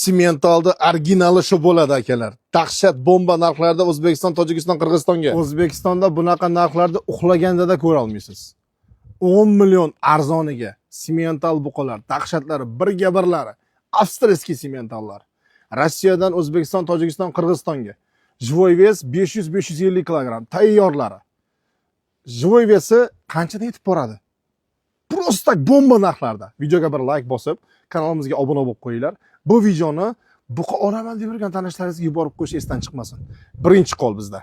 Simentalda originali shu bo'ladi akalar. Dahshat bomba narxlarda O'zbekiston, Tojikiston, Qirg'izistonga. O'zbekistonda bunaqa narxlarda uxlaganda ko'ra olmaysiz. 10 million arzoniga simental buqalar, dahshatlari, birga birlari, avstriyskiy simentallar. Rossiyadan O'zbekiston, Tojikiston, Qirg'izistonga. Живой вес 500-550 kilogram tayyorlari. Живой vesi qanchadan yetib boradi? Prosta bomba narxlarda. Videoga bir like bosib, kanalimizga obuna bo'lib qo'yinglar. Bu videoni buqa olaman deb yurgan tanishlaringizga yuborib qo'yish esdan chiqmasin. Birinchi qo'l bizda.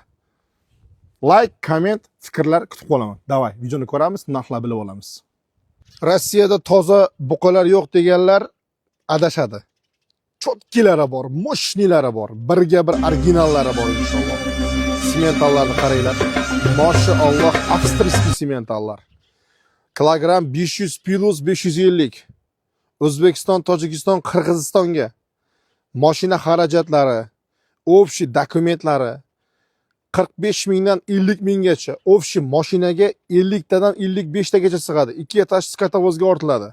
Like, komment, fikrlar kutib qolaman. Davay, videoni ko'ramiz, narxlar bilib olamiz. Rossiyada toza buqalar yo'q deganlar adashadi. Cho'tkilari bor, moshnilari bor, birga bir originallari bor inshaalloh. Simentallarni qaranglar. Mashalloh, avstriyskiy simentallar. Kilogram 500 plus 550. O'zbekiston, Tojikiston, Qirg'izistonga. Mashina xarajatlari, общий dokumentlari 45 mingdan 50 minggacha. Общий mashinaga 50 tadan 55 tagacha sig'adi. 2 etash skatovozga ortiladi.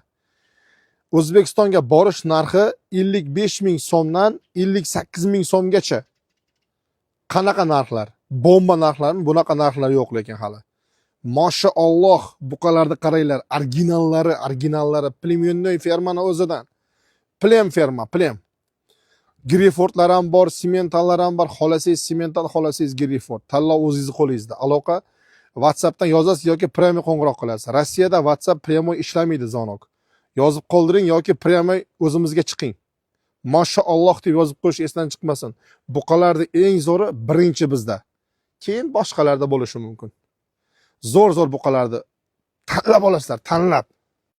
O'zbekistonga borish narxi 55 ming so'mdan 58 ming so'mgacha. Qanaqa narxlar? Bomba narxlarmi? Bunaqa narxlar yo'q lekin hali. Mashalloh, buqalarni qaranglar, originallari plemyonnoy fermani o'zidan. Plem ferma, plem. Grifordlar ham bor, simentallar ham bor. Xolasangiz simental, xolasangiz Griford. Tanlov o'zingiz qo'lingizda. Aloqa WhatsAppdan yozasiz yoki premyo qo'ng'iroq qilasiz. Rossiyada WhatsApp premyo ishlamaydi zonok. Yozib qoldiring yoki premyo o'zimizga chiqing. Mashalloh deb yozib qo'yish esdan chiqmasin. Buqalarning eng zo'ri birinchi bizda. Keyin boshqalarda bo'lishi mumkin. Zo'r buqalarni tanlab olasizlar, tanlab.